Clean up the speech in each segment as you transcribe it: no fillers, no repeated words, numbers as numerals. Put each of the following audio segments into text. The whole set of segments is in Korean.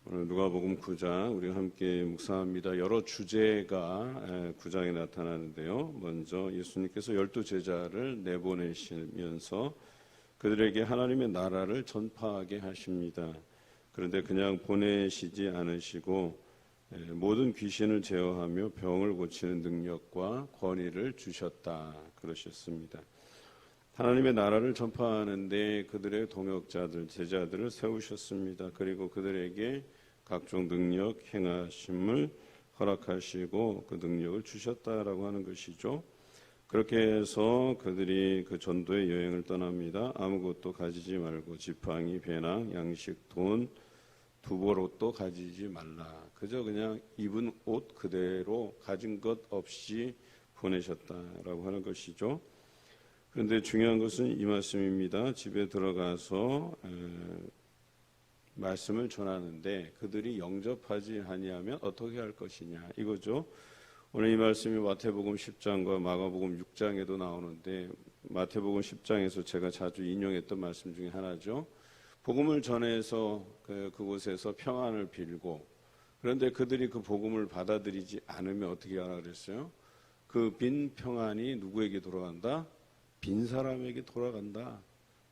오늘 누가복음 9장 우리가 함께 묵상합니다. 여러 주제가 9장에 나타나는데요. 먼저 예수님께서 12제자를 내보내시면서 그들에게 하나님의 나라를 전파하게 하십니다. 그런데 그냥 보내시지 않으시고 모든 귀신을 제어하며 병을 고치는 능력과 권위를 주셨다 그러셨습니다. 하나님의 나라를 전파하는데 그들의 동역자들, 제자들을 세우셨습니다. 그리고 그들에게 각종 능력, 행하심을 허락하시고 그 능력을 주셨다라고 하는 것이죠. 그렇게 해서 그들이 그 전도의 여행을 떠납니다. 아무것도 가지지 말고 지팡이, 배낭, 양식, 돈, 두벌옷도 가지지 말라. 그저 그냥 입은 옷 그대로 가진 것 없이 보내셨다라고 하는 것이죠. 그런데 중요한 것은 이 말씀입니다. 집에 들어가서 말씀을 전하는데 그들이 영접하지 아니하면 어떻게 할 것이냐 이거죠. 오늘 이 말씀이 마태복음 10장과 마가복음 6장에도 나오는데 마태복음 10장에서 제가 자주 인용했던 말씀 중에 하나죠. 복음을 전해서 그곳에서 평안을 빌고 그런데 그들이 그 복음을 받아들이지 않으면 어떻게 하라 그랬어요? 그 빈 평안이 누구에게 돌아간다? 빈 사람에게 돌아간다.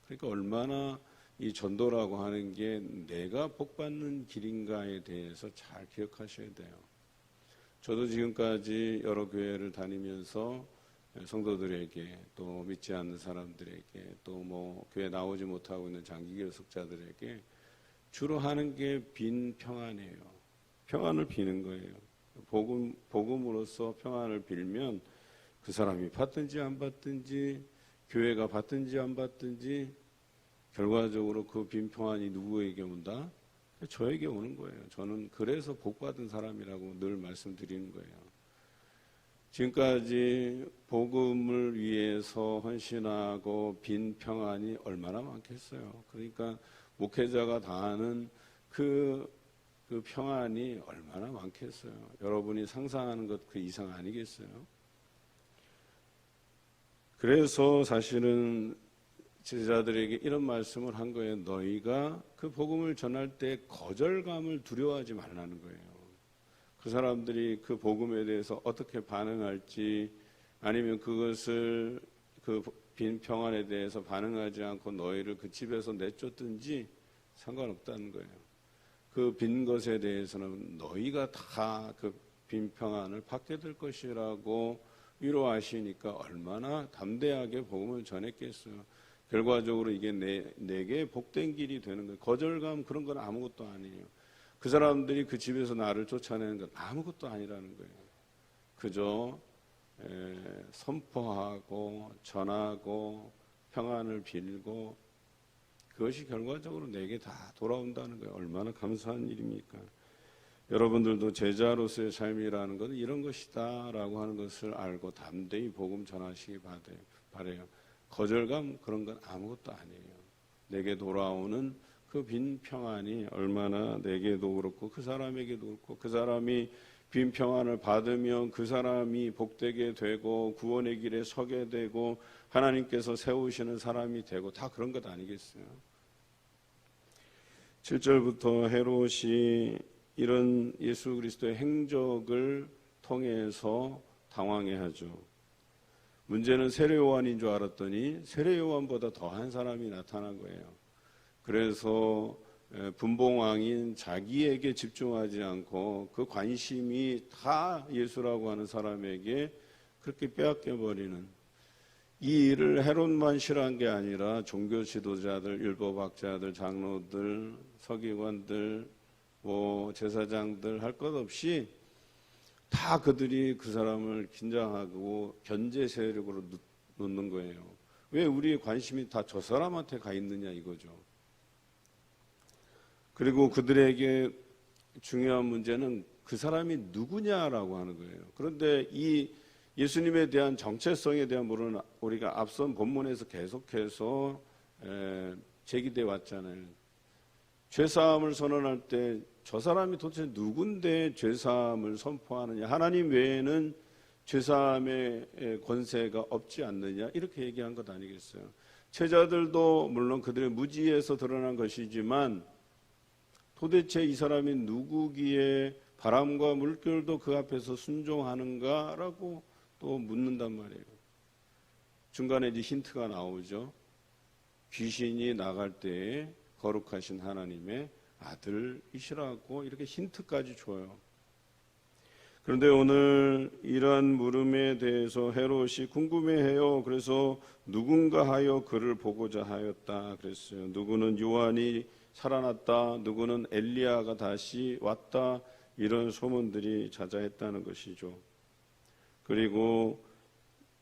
그러니까 얼마나 이 전도라고 하는 게 내가 복받는 길인가에 대해서 잘 기억하셔야 돼요. 저도 지금까지 여러 교회를 다니면서 성도들에게 또 믿지 않는 사람들에게 또 뭐 교회 나오지 못하고 있는 장기결석자들에게 주로 하는 게 빈 평안이에요. 평안을 비는 거예요. 복음으로서 평안을 빌면 그 사람이 받든지 안 받든지 교회가 받든지 안 받든지 결과적으로 그 빈 평안이 누구에게 온다? 저에게 오는 거예요. 저는 그래서 복받은 사람이라고 늘 말씀드리는 거예요. 지금까지 복음을 위해서 헌신하고 빈 평안이 얼마나 많겠어요. 그러니까 목회자가 다하는 그 평안이 얼마나 많겠어요. 여러분이 상상하는 것 그 이상 아니겠어요. 그래서 사실은 제자들에게 이런 말씀을 한 거예요. 너희가 그 복음을 전할 때 거절감을 두려워하지 말라는 거예요. 그 사람들이 그 복음에 대해서 어떻게 반응할지 아니면 그것을 그 빈 평안에 대해서 반응하지 않고 너희를 그 집에서 내쫓든지 상관없다는 거예요. 그 빈 것에 대해서는 너희가 다 그 빈 평안을 받게 될 것이라고 위로하시니까 얼마나 담대하게 복음을 전했겠어요. 결과적으로 이게 내게 복된 길이 되는 거예요. 거절감 그런 건 아무것도 아니에요. 그 사람들이 그 집에서 나를 쫓아내는 건 아무것도 아니라는 거예요. 그저 선포하고 전하고 평안을 빌고 그것이 결과적으로 내게 다 돌아온다는 거예요. 얼마나 감사한 일입니까? 여러분들도 제자로서의 삶이라는 것은 이런 것이다라고 하는 것을 알고 담대히 복음 전하시기 바라요. 거절감 그런 건 아무것도 아니에요. 내게 돌아오는 그 빈 평안이 얼마나 내게도 그렇고 그 사람에게도 그렇고 그 사람이 빈 평안을 받으면 그 사람이 복되게 되고 구원의 길에 서게 되고 하나님께서 세우시는 사람이 되고 다 그런 것 아니겠어요? 7절부터 헤롯이 이런 예수 그리스도의 행적을 통해서 당황해하죠. 문제는 세례 요한인 줄 알았더니 세례 요한보다 더한 사람이 나타난 거예요. 그래서 분봉왕인 자기에게 집중하지 않고 그 관심이 다 예수라고 하는 사람에게 그렇게 빼앗겨 버리는 이 일을 헤롯만 싫어한 게 아니라 종교 지도자들, 율법학자들, 장로들, 서기관들, 제사장들 할 것 없이 다 그들이 그 사람을 긴장하고 견제 세력으로 놓는 거예요. 왜 우리의 관심이 다 저 사람한테 가 있느냐 이거죠. 그리고 그들에게 중요한 문제는 그 사람이 누구냐라고 하는 거예요. 그런데 이 예수님에 대한 정체성에 대한 물은 우리가 앞선 본문에서 계속해서 제기돼 왔잖아요. 죄사함을 선언할 때 저 사람이 도대체 누군데 죄사함을 선포하느냐, 하나님 외에는 죄사함의 권세가 없지 않느냐 이렇게 얘기한 것 아니겠어요. 제자들도 물론 그들의 무지에서 드러난 것이지만 도대체 이 사람이 누구기에 바람과 물결도 그 앞에서 순종하는가라고 또 묻는단 말이에요. 중간에 이제 힌트가 나오죠. 귀신이 나갈 때에 거룩하신 하나님의 아들이시라고 이렇게 힌트까지 줘요. 그런데 오늘 이러한 물음에 대해서 헤롯이 궁금해해요. 그래서 누군가 하여 그를 보고자 하였다 그랬어요. 누구는 요한이 살아났다, 누구는 엘리야가 다시 왔다, 이런 소문들이 자자했다는 것이죠. 그리고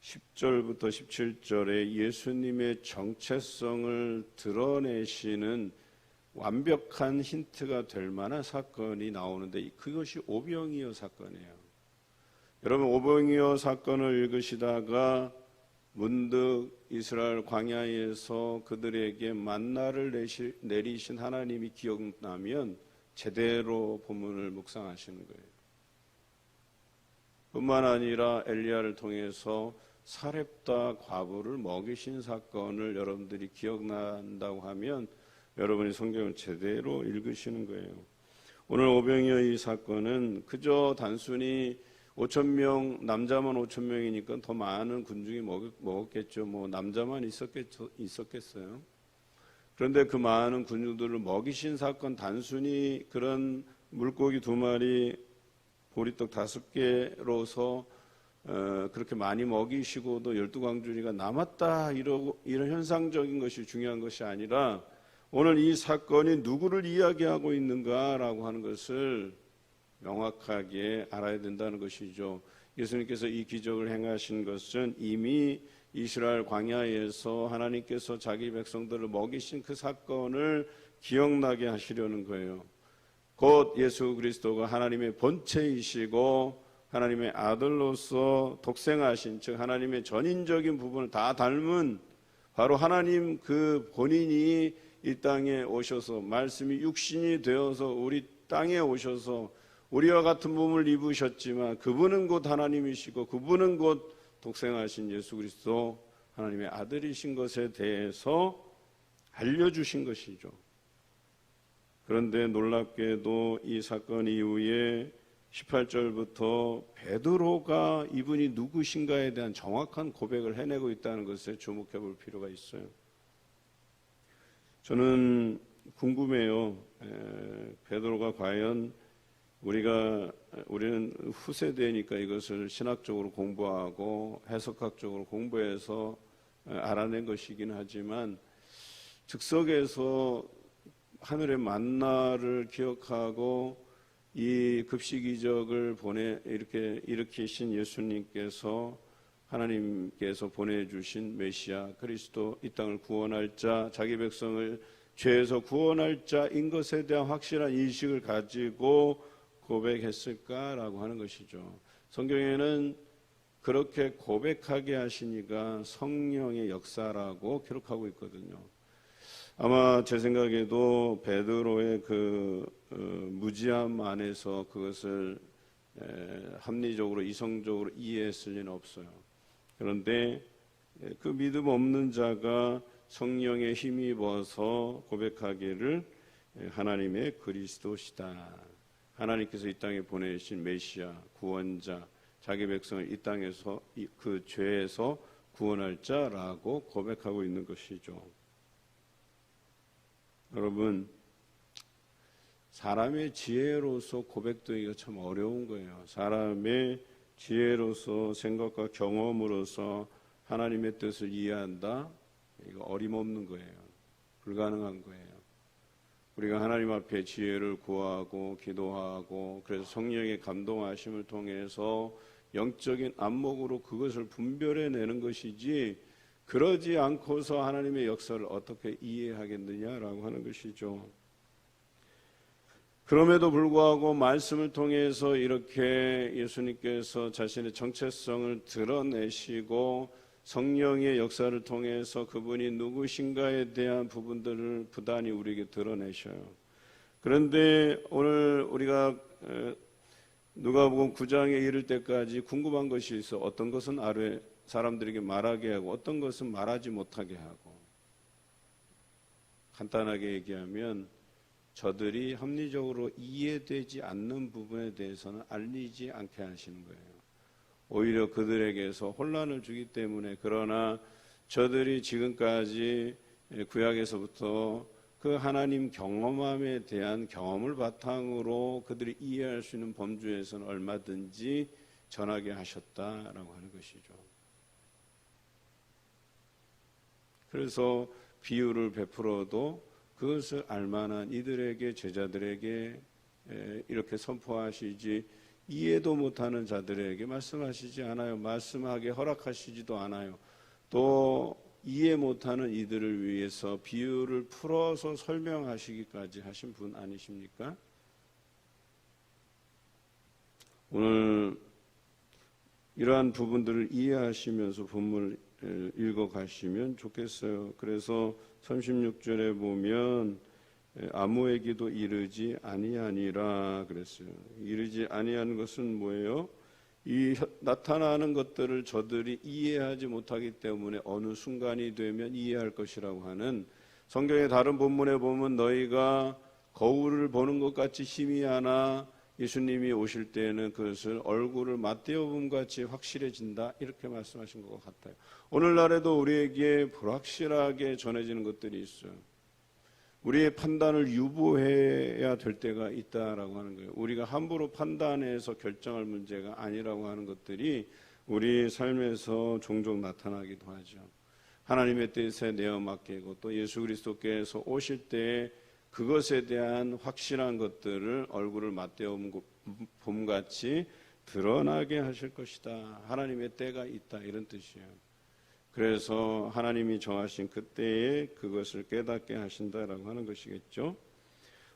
10절부터 17절에 예수님의 정체성을 드러내시는 완벽한 힌트가 될 만한 사건이 나오는데 그것이 오병이어 사건이에요. 여러분, 오병이어 사건을 읽으시다가 문득 이스라엘 광야에서 그들에게 만나를 내리신 하나님이 기억나면 제대로 본문을 묵상하시는 거예요. 뿐만 아니라 엘리야를 통해서 사렙다 과부를 먹이신 사건을 여러분들이 기억난다고 하면 여러분이 성경을 제대로 읽으시는 거예요. 오늘 오병이어 이 사건은 그저 단순히 5,000명, 남자만 5,000명이니까 더 많은 군중이 먹었겠죠. 뭐 남자만 있었겠어요. 그런데 그 많은 군중들을 먹이신 사건, 단순히 그런 물고기 2마리, 보리떡 5개로서 그렇게 많이 먹이시고도 12광주리가 남았다, 이런 현상적인 것이 중요한 것이 아니라 오늘 이 사건이 누구를 이야기하고 있는가라고 하는 것을 명확하게 알아야 된다는 것이죠. 예수님께서 이 기적을 행하신 것은 이미 이스라엘 광야에서 하나님께서 자기 백성들을 먹이신 그 사건을 기억나게 하시려는 거예요. 곧 예수 그리스도가 하나님의 본체이시고 하나님의 아들로서 독생하신, 즉 하나님의 전인적인 부분을 다 닮은 바로 하나님 그 본인이 이 땅에 오셔서 말씀이 육신이 되어서 우리 땅에 오셔서 우리와 같은 몸을 입으셨지만 그분은 곧 하나님이시고 그분은 곧 독생하신 예수 그리스도 하나님의 아들이신 것에 대해서 알려주신 것이죠. 그런데 놀랍게도 이 사건 이후에 18절부터 베드로가 이분이 누구신가에 대한 정확한 고백을 해내고 있다는 것에 주목해 볼 필요가 있어요. 저는 궁금해요. 베드로가 과연 우리는 후세대니까 이것을 신학적으로 공부하고 해석학적으로 공부해서 알아낸 것이긴 하지만 즉석에서 하늘의 만나를 기억하고 이 급식이적을 이렇게 일으키신 예수님께서 하나님께서 보내주신 메시아 그리스도, 이 땅을 구원할 자, 자기 백성을 죄에서 구원할 자인 것에 대한 확실한 인식을 가지고 고백했을까라고 하는 것이죠. 성경에는 그렇게 고백하게 하시니까 성령의 역사라고 기록하고 있거든요. 아마 제 생각에도 베드로의 그 무지함 안에서 그것을 합리적으로 이성적으로 이해했을 리는 없어요. 그런데 그 믿음 없는 자가 성령에 힘입어서 고백하기를 하나님의 그리스도시다, 하나님께서 이 땅에 보내신 메시아 구원자, 자기 백성을 이 땅에서 그 죄에서 구원할 자라고 고백하고 있는 것이죠. 여러분, 사람의 지혜로서 고백되기가 참 어려운 거예요. 사람의 지혜로서 생각과 경험으로서 하나님의 뜻을 이해한다? 이거 어림없는 거예요. 불가능한 거예요. 우리가 하나님 앞에 지혜를 구하고 기도하고 그래서 성령의 감동하심을 통해서 영적인 안목으로 그것을 분별해내는 것이지, 그러지 않고서 하나님의 역사를 어떻게 이해하겠느냐라고 하는 것이죠. 그럼에도 불구하고 말씀을 통해서 이렇게 예수님께서 자신의 정체성을 드러내시고 성령의 역사를 통해서 그분이 누구신가에 대한 부분들을 부단히 우리에게 드러내셔요. 그런데 오늘 우리가 누가복음 9장에 이를 때까지 궁금한 것이 있어. 어떤 것은 사람들에게 말하게 하고 어떤 것은 말하지 못하게 하고. 간단하게 얘기하면 저들이 합리적으로 이해되지 않는 부분에 대해서는 알리지 않게 하시는 거예요. 오히려 그들에게서 혼란을 주기 때문에. 그러나 저들이 지금까지 구약에서부터 그 하나님 경험함에 대한 경험을 바탕으로 그들이 이해할 수 있는 범주에서는 얼마든지 전하게 하셨다라고 하는 것이죠. 그래서 비유를 베풀어도 그것을 알만한 이들에게, 제자들에게 이렇게 선포하시지, 이해도 못하는 자들에게 말씀하시지 않아요. 말씀하게 허락하시지도 않아요. 또 이해 못하는 이들을 위해서 비유를 풀어서 설명하시기까지 하신 분 아니십니까? 오늘 이러한 부분들을 이해하시면서 본문을 읽어가시면 좋겠어요. 그래서 36절에 보면 아무에게도 이르지 아니하니라 그랬어요. 이르지 아니하는 것은 뭐예요? 이 나타나는 것들을 저들이 이해하지 못하기 때문에 어느 순간이 되면 이해할 것이라고 하는, 성경의 다른 본문에 보면 너희가 거울을 보는 것 같이 희미하나 예수님이 오실 때에는 그것을 얼굴을 맞대어 본 같이 확실해진다, 이렇게 말씀하신 것 같아요. 오늘날에도 우리에게 불확실하게 전해지는 것들이 있어요. 우리의 판단을 유보해야 될 때가 있다라고 하는 거예요. 우리가 함부로 판단해서 결정할 문제가 아니라고 하는 것들이 우리 삶에서 종종 나타나기도 하죠. 하나님의 뜻에 내어 맡기고 또 예수 그리스도께서 오실 때에 그것에 대한 확실한 것들을 얼굴을 맞대어 봄같이 드러나게 하실 것이다. 하나님의 때가 있다, 이런 뜻이에요. 그래서 하나님이 정하신 그때에 그것을 깨닫게 하신다라고 하는 것이겠죠.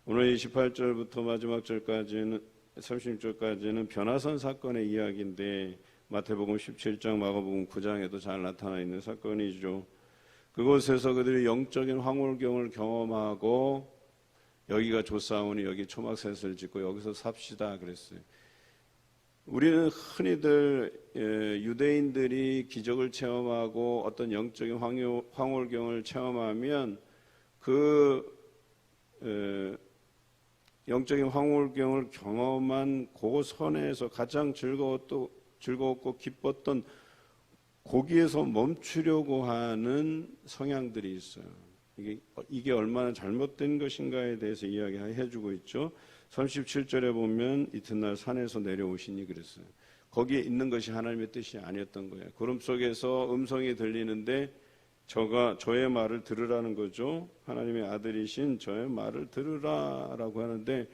오늘 28절부터 마지막 절까지는, 36절까지는 변화선 사건의 이야기인데 마태복음 17장, 마가복음 9장에도 잘 나타나 있는 사건이죠. 그곳에서 그들이 영적인 황홀경을 경험하고 여기가 좋사오니 여기 초막셋을 짓고 여기서 삽시다 그랬어요. 우리는 흔히들 유대인들이 기적을 체험하고 어떤 영적인 황홀경을 체험하면 그 영적인 황홀경을 경험한 그 선에서 가장 즐거웠고 기뻤던 거기에서 멈추려고 하는 성향들이 있어요. 이게 얼마나 잘못된 것인가에 대해서 이야기해주고 있죠. 37절에 보면 이튿날 산에서 내려오시니 그랬어요. 거기에 있는 것이 하나님의 뜻이 아니었던 거예요. 구름 속에서 음성이 들리는데 저의 말을 들으라는 거죠. 하나님의 아들이신 저의 말을 들으라라고 하는데,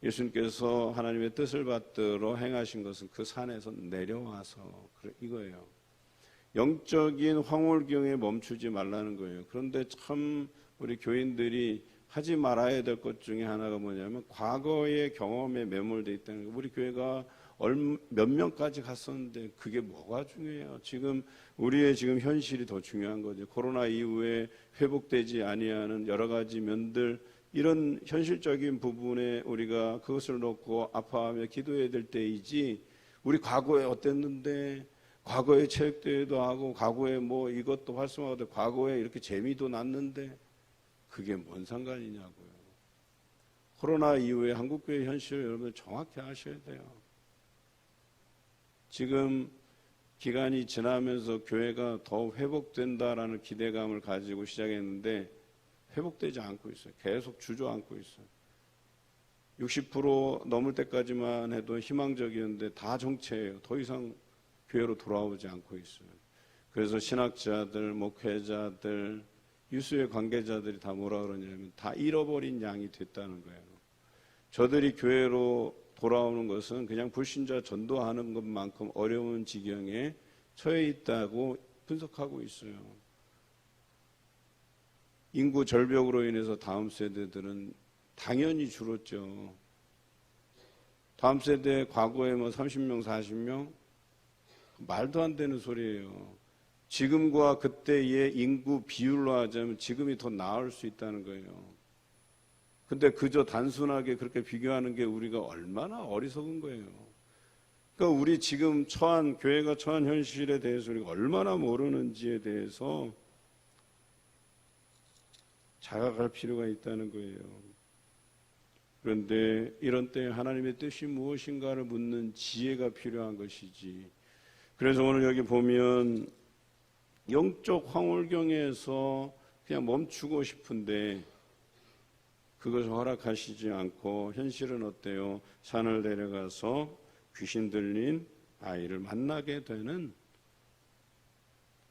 예수님께서 하나님의 뜻을 받들어 행하신 것은 그 산에서 내려와서 이거예요. 영적인 황홀경에 멈추지 말라는 거예요. 그런데 참 우리 교인들이 하지 말아야 될 것 중에 하나가 뭐냐면 과거의 경험에 매몰되어 있다는 거예요. 우리 교회가 몇 명까지 갔었는데 그게 뭐가 중요해요? 지금 우리의 지금 현실이 더 중요한 거죠. 코로나 이후에 회복되지 아니하는 여러 가지 면들, 이런 현실적인 부분에 우리가 그것을 놓고 아파하며 기도해야 될 때이지, 우리 과거에 어땠는데, 과거에 체육대회도 하고 과거에 뭐 이것도 활성화도, 과거에 이렇게 재미도 났는데 그게 뭔 상관이냐고요. 코로나 이후에 한국교회 현실을 여러분 정확히 아셔야 돼요. 지금 기간이 지나면서 교회가 더 회복된다라는 기대감을 가지고 시작했는데 회복되지 않고 있어요. 계속 주저앉고 있어요. 60% 넘을 때까지만 해도 희망적이었는데 다 정체예요. 더 이상 교회로 돌아오지 않고 있어요. 그래서 신학자들, 목회자들, 유수의 관계자들이 다 뭐라 그러냐면 다 잃어버린 양이 됐다는 거예요. 저들이 교회로 돌아오는 것은 그냥 불신자 전도하는 것만큼 어려운 지경에 처해 있다고 분석하고 있어요. 인구 절벽으로 인해서 다음 세대들은 당연히 줄었죠. 다음 세대 과거에 뭐 30명, 40명? 말도 안 되는 소리예요. 지금과 그때의 인구 비율로 하자면 지금이 더 나을 수 있다는 거예요. 근데 그저 단순하게 그렇게 비교하는 게 우리가 얼마나 어리석은 거예요. 그러니까 우리 지금 교회가 처한 현실에 대해서 우리가 얼마나 모르는지에 대해서 자각할 필요가 있다는 거예요. 그런데 이런 때 하나님의 뜻이 무엇인가를 묻는 지혜가 필요한 것이지. 그래서 오늘 여기 보면 영적 황홀경에서 그냥 멈추고 싶은데 그것을 허락하시지 않고 현실은 어때요? 산을 내려가서 귀신 들린 아이를 만나게 되는,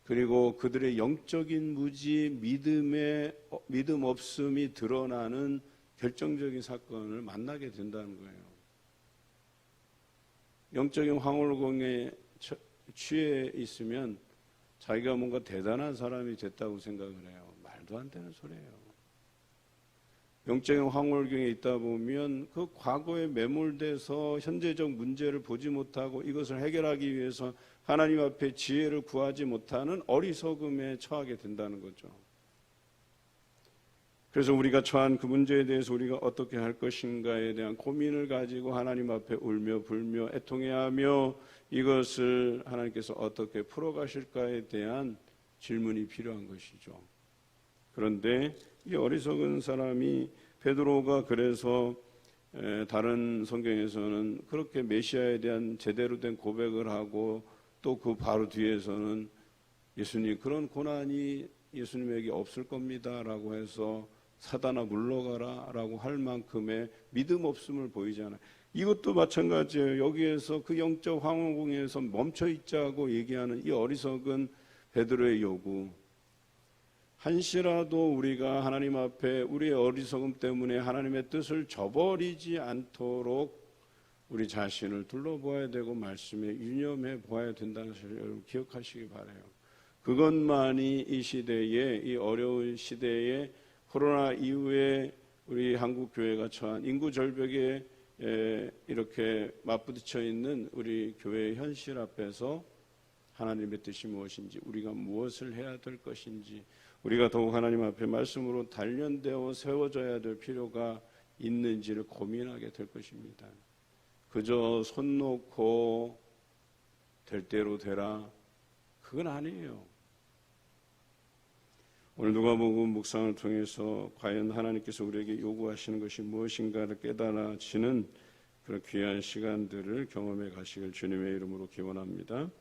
그리고 그들의 영적인 무지, 믿음 없음이 드러나는 결정적인 사건을 만나게 된다는 거예요. 영적인 황홀경에 취해 있으면 자기가 뭔가 대단한 사람이 됐다고 생각을 해요. 말도 안 되는 소리예요. 영적인 황홀경에 있다 보면 그 과거에 매몰돼서 현재적 문제를 보지 못하고 이것을 해결하기 위해서 하나님 앞에 지혜를 구하지 못하는 어리석음에 처하게 된다는 거죠. 그래서 우리가 처한 그 문제에 대해서 우리가 어떻게 할 것인가에 대한 고민을 가지고 하나님 앞에 울며 불며 애통해하며 이것을 하나님께서 어떻게 풀어가실까에 대한 질문이 필요한 것이죠. 그런데 이 어리석은 사람이, 베드로가 그래서 다른 성경에서는 그렇게 메시아에 대한 제대로 된 고백을 하고 또 그 바로 뒤에서는 예수님 그런 고난이 예수님에게 없을 겁니다 라고 해서 사단아 물러가라 라고 할 만큼의 믿음 없음을 보이잖아요. 이것도 마찬가지예요. 여기에서 그 영적 황홀경에서 멈춰 있자고 얘기하는 이 어리석은 베드로의 요구, 한시라도 우리가 하나님 앞에 우리의 어리석음 때문에 하나님의 뜻을 저버리지 않도록 우리 자신을 둘러보아야 되고 말씀에 유념해 보아야 된다는 사실을 여러분 기억하시기 바라요. 그것만이 이 시대에, 이 어려운 시대에 코로나 이후에 우리 한국 교회가 처한 인구 절벽에 이렇게 맞부딪혀 있는 우리 교회의 현실 앞에서 하나님의 뜻이 무엇인지, 우리가 무엇을 해야 될 것인지, 우리가 더욱 하나님 앞에 말씀으로 단련되어 세워져야 될 필요가 있는지를 고민하게 될 것입니다. 그저 손 놓고 될 대로 되라, 그건 아니에요. 오늘 누가복음 묵상을 통해서 과연 하나님께서 우리에게 요구하시는 것이 무엇인가를 깨달아지는 그런 귀한 시간들을 경험해 가시길 주님의 이름으로 기원합니다.